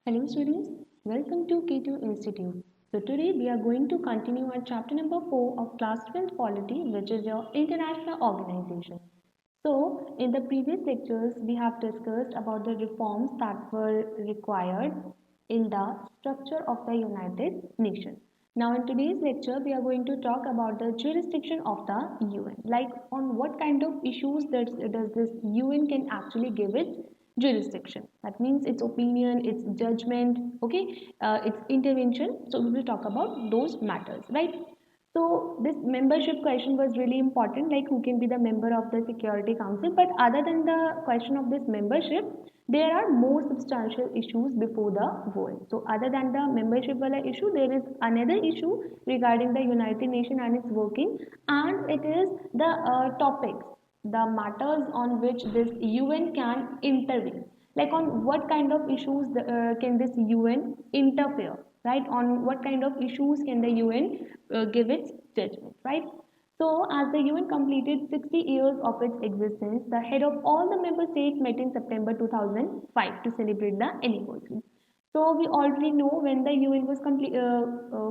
Hello students, welcome to K2 Institute. So today we are going to continue our chapter number 4 of class 12 polity, which is your international organization. So in the previous lectures we have discussed about the reforms that were required in the structure of the United Nations. Now in today's lecture we are going to talk about the jurisdiction of the UN, like on what kind of issues does this UN can actually give its jurisdiction. That means its opinion, its judgment, okay, its intervention. So we will talk about those matters, right? So this membership question was really important, like who can be the member of the Security Council. But other than the question of this membership, there are more substantial issues before the world. So other than the membership wala issue, there is another issue regarding the United Nations and its working, and it is the topics, the matters on which this UN can intervene. Like on what kind of issues can this UN interfere, right? On what kind of issues can the UN give its judgment, right? So, as the UN completed 60 years of its existence, the head of all the member states met in September 2005 to celebrate the anniversary. So, we already know when the UN was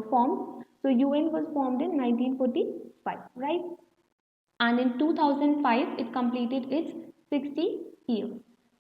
formed. So, UN was formed in 1945, right? And in 2005 it completed its 60 years.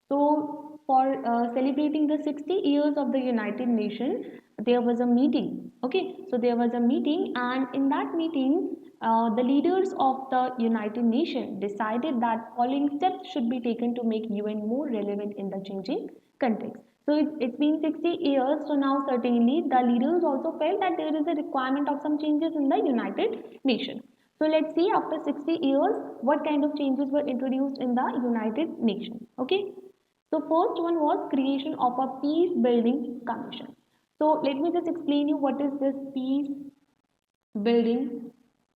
So for celebrating the 60 years of the United Nations, there was a meeting. Okay, so there was a meeting, and in that meeting the leaders of the United Nations decided that following steps should be taken to make UN more relevant in the changing context. So it's been 60 years, so now certainly the leaders also felt that there is a requirement of some changes in the United Nations. So let's see after 60 years what kind of changes were introduced in the United Nations. Okay. So first one was creation of a peace building commission. So let me just explain you what is this peace building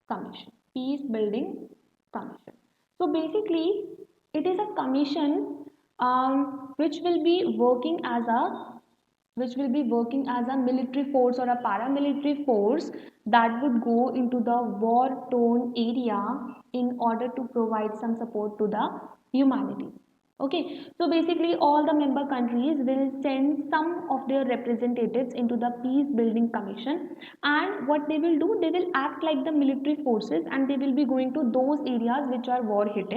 commission. Peace building commission. So basically it is a commission which will be working as a military force or a paramilitary force that would go into the war torn area in order to provide some support to the humanity. Okay, so basically all the member countries will send some of their representatives into the peace building commission, and what they will do, they will act like the military forces and they will be going to those areas which are war hit,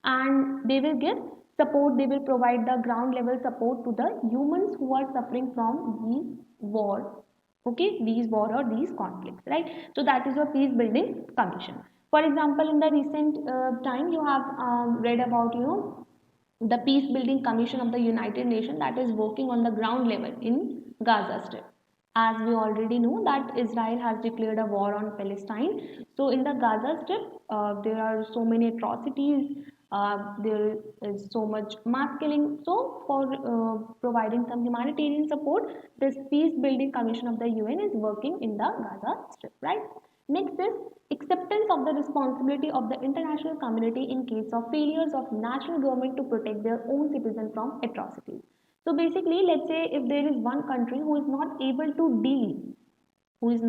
and they will give support, they will provide the ground level support to the humans who are suffering from these war, okay, these war or these conflicts, right? So that is a peace building commission. For example, in the recent time you have read about, the peace building commission of the United Nations that is working on the ground level in Gaza Strip. As we already know that Israel has declared a war on Palestine. So in the Gaza Strip there are so many atrocities, there is so much mass killing. So for providing some humanitarian support, this peace building commission of the UN is working in the Gaza Strip, right? Next is acceptance of the responsibility of the international community in case of failures of national government to protect their own citizens from atrocities. So basically, let's say if there is one country who is not able to deal with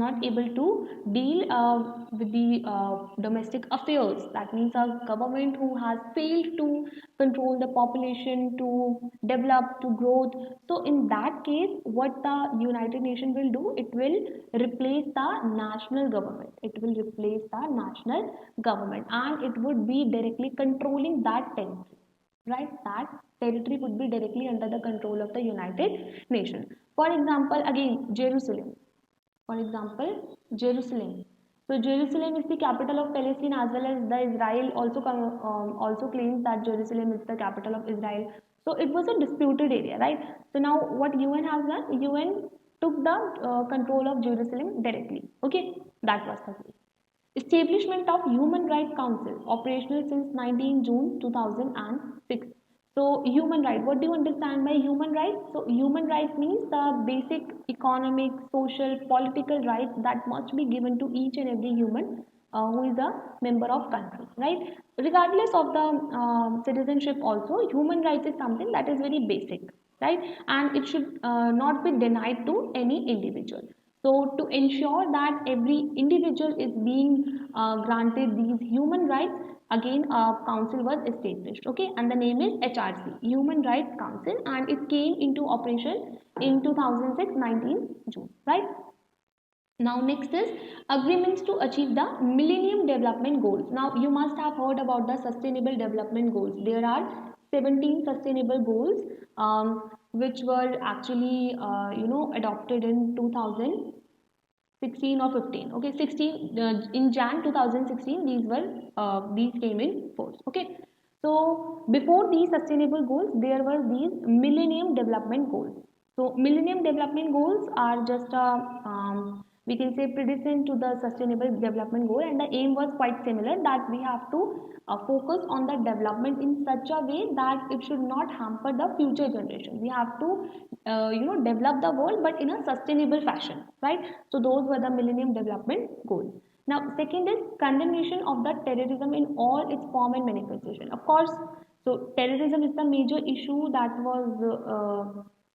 the domestic affairs. That means a government who has failed to control the population, to develop, to growth. So in that case, what the United Nations will do, it will replace the national government. It will replace the national government, and it would be directly controlling that territory, right? That territory would be directly under the control of the United Nations. For example, again, Jerusalem. For example, Jerusalem. So Jerusalem is the capital of Palestine, as well as the Israel also claims that Jerusalem is the capital of Israel. So it was a disputed area, right? So now what UN has done? UN took the control of Jerusalem directly. Okay, that was the case. Establishment of Human Rights Council, operational since 19 June 2006. So human right, what do you understand by human rights? So human rights means the basic economic, social, political rights that must be given to each and every human who is a member of country, right? Regardless of the citizenship also, human rights is something that is very basic, right? And it should not be denied to any individual. So to ensure that every individual is being granted these human rights, again a council was established, okay, and the name is HRC, Human Rights Council, and it came into operation in 2006, 19 June, right? Now next is agreements to achieve the Millennium Development Goals. Now you must have heard about the Sustainable Development Goals. There are 17 sustainable goals which were actually adopted in 2016 or 15. Okay, 16 in Jan 2016 these came in force. Okay, so before these sustainable goals there were these Millennium Development Goals. So Millennium Development Goals are just a we can say predecessor to the Sustainable Development Goal, and the aim was quite similar, that we have to focus on the development in such a way that it should not hamper the future generation. We have to develop the world but in a sustainable fashion, right? So those were the Millennium Development Goals. Now second is condemnation of the terrorism in all its form and manifestation. Of course, so terrorism is the major issue that was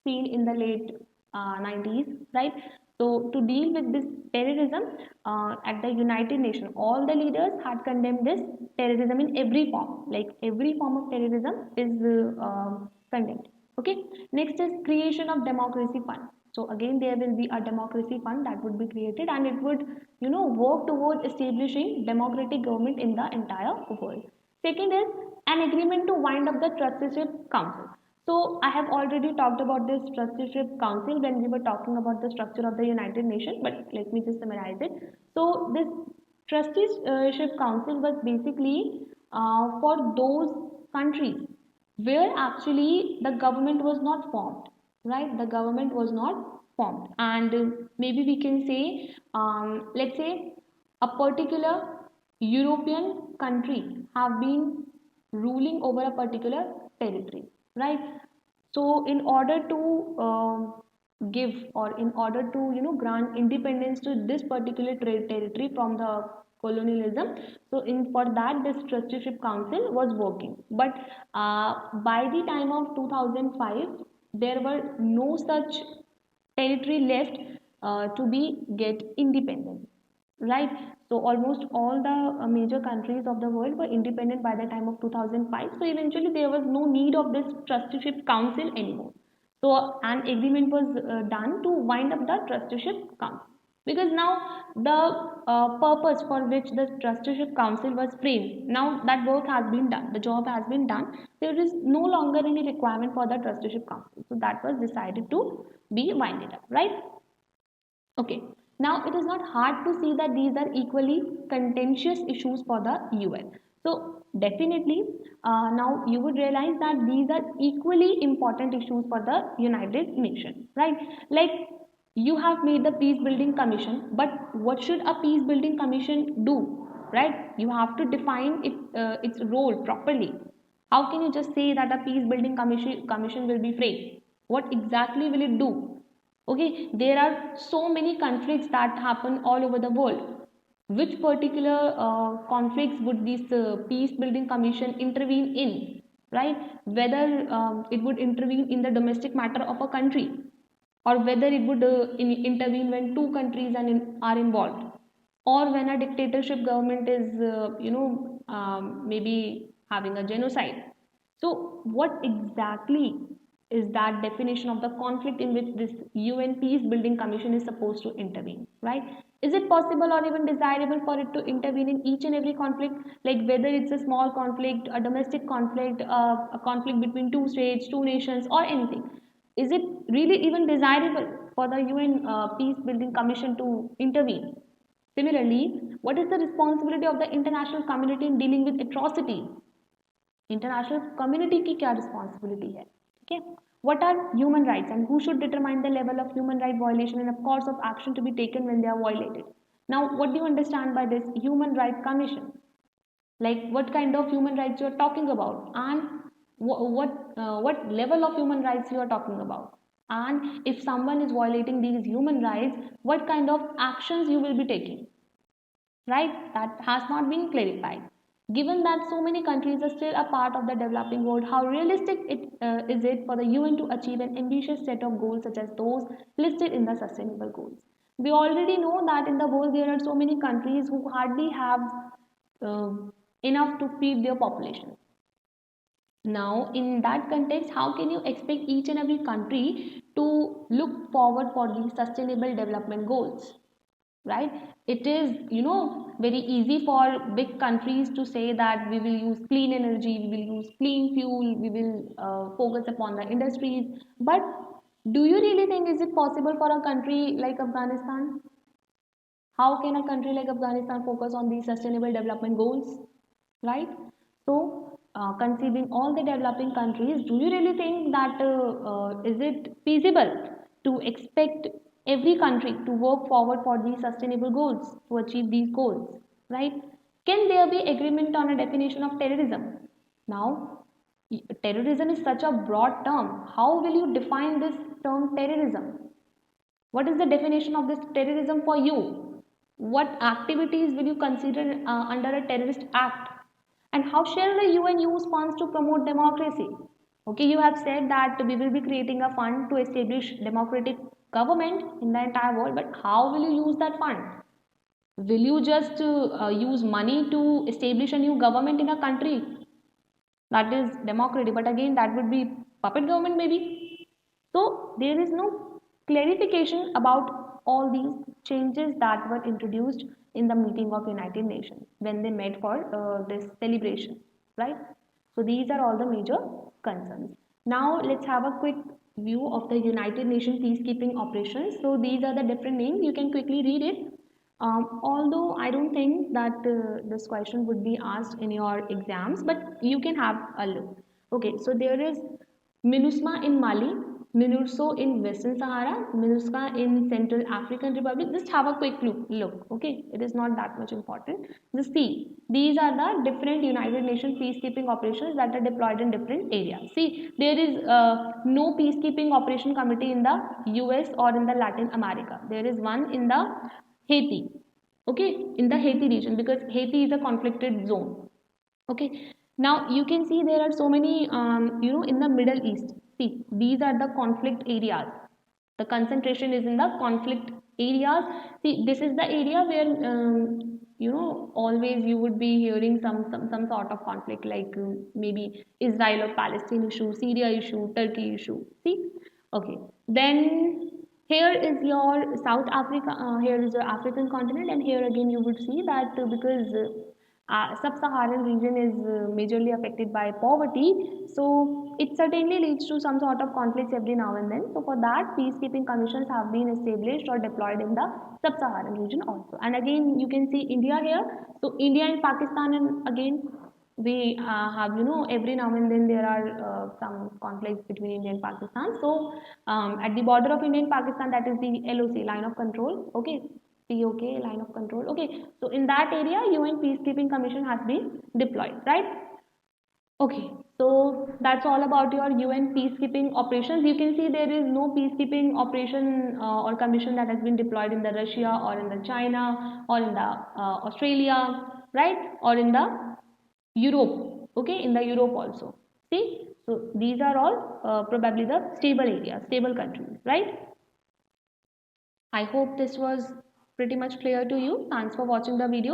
seen in the late 90s, right? So to deal with this terrorism at the United Nations, all the leaders had condemned this terrorism in every form. Like every form of terrorism is condemned. Okay. Next is creation of democracy fund. So again, there will be a democracy fund that would be created, and it would, work towards establishing democratic government in the entire world. Second is an agreement to wind up the trusteeship council. So I have already talked about this trusteeship council when we were talking about the structure of the United Nations, but let me just summarize it. So this trusteeship council was basically for those countries where actually the government was not formed, right? The government was not formed, and maybe we can say, let's say, a particular European country have been ruling over a particular territory, right? So in order to give, or in order to grant independence to this particular territory from the colonialism, so in for that this trusteeship council was working. But by the time of 2005 there were no such territory left to be get independent, right? So almost all the major countries of the world were independent by the time of 2005, so eventually there was no need of this trusteeship council anymore. So an agreement was done to wind up the trusteeship council, because now the purpose for which the trusteeship council was framed, now that work has been done, the job has been done, there is no longer any requirement for the trusteeship council, so that was decided to be winded up, right? Okay, now it is not hard to see that these are equally contentious issues for the UN. So definitely, now you would realize that these are equally important issues for the United Nations, right? Like you have made the peace building commission, but what should a peace building commission do, right? You have to define its role properly. How can you just say that a peace building commission will be framed? What exactly will it do? Okay, there are so many conflicts that happen all over the world. Which particular conflicts would this peace building commission intervene in, right? Whether it would intervene in the domestic matter of a country, or whether it would intervene when two countries are involved, or when a dictatorship government is maybe having a genocide. So what exactly is that definition of the conflict in which this UN peace building commission is supposed to intervene, right? Is it possible or even desirable for it to intervene in each and every conflict, like whether it's a small conflict, a domestic conflict, a conflict between two states, two nations, or anything? Is it really even desirable for the UN peace building commission to intervene? Similarly, what is the responsibility of the international community in dealing with atrocities? International community की क्या responsibility है, ठीक है? What are human rights, and who should determine the level of human right violation and of course of action to be taken when they are violated? Now what do you understand by this human right commission? Like what kind of human rights you are talking about, and what level of human rights you are talking about, and if someone is violating these human rights, what kind of actions you will be taking, right? That has not been clarified. Given that so many countries are still a part of the developing world, how realistic is it for the UN to achieve an ambitious set of goals such as those listed in the Sustainable Goals? We already know that in the world there are so many countries who hardly have uh, enough to feed their population. Now, in that context, how can you expect each and every country to look forward for the sustainable development goals? Right? It is, very easy for big countries to say that we will use clean energy, we will use clean fuel, we will focus upon the industries. But do you really think is it possible for a country like Afghanistan? How can a country like Afghanistan focus on these sustainable development goals, right? So, considering all the developing countries, do you really think that is it feasible to expect every country to work forward for these sustainable goals to achieve these goals, right? Can there be agreement on a definition of terrorism? Now, terrorism is such a broad term. How will you define this term terrorism? What is the definition of this terrorism for you? What activities will you consider under a terrorist act? And how shall the UN use funds to promote democracy? Okay, you have said that we will be creating a fund to establish democratic government in the entire world, but how will you use that fund? Will you just use money to establish a new government in a country that is democratic? But again, that would be puppet government maybe. So there is no clarification about all these changes that were introduced in the meeting of United Nations when they met for this celebration, right? So these are all the major concerns. Now let's have a quick view of the United Nations peacekeeping operations. So these are the different names. You can quickly read it. Although I don't think that this question would be asked in your exams, but you can have a look. Okay, so there is MINUSMA in Mali, MINURSO in Western Sahara, MINUSCA in Central African Republic. Just have a quick look. Okay, it is not that much important. Just see, these are the different United Nations peacekeeping operations that are deployed in different areas. See, there is no peacekeeping operation committee in the US or in the Latin America. There is one in the Haiti, okay, in the Haiti region, because Haiti is a conflicted zone. Okay, now you can see there are so many, in the Middle East. See, these are the conflict areas. The concentration is in the conflict areas. See, this is the area where, always you would be hearing some sort of conflict, like maybe Israel or Palestine issue, Syria issue, Turkey issue. See, okay. Then here is your South Africa, here is your African continent, and here again you would see that because sub-Saharan region is majorly affected by poverty, so it certainly leads to some sort of conflicts every now and then. So for that, peacekeeping commissions have been established or deployed in the sub-Saharan region also. And again, you can see India here. So India and Pakistan, and again we have, every now and then there are some conflicts between India and Pakistan. So at the border of India and Pakistan, that is the LOC, line of control. Okay, POK, line of control. Okay, so in that area, UN Peacekeeping Commission has been deployed, right? Okay, so that's all about your UN peacekeeping operations. You can see there is no peacekeeping operation or commission that has been deployed in the Russia or in the China or in the Australia, right? Or in the Europe, okay, in the Europe also. See, so these are all probably the stable areas, stable countries, right? I hope this was pretty much clear to you. Thanks for watching the video.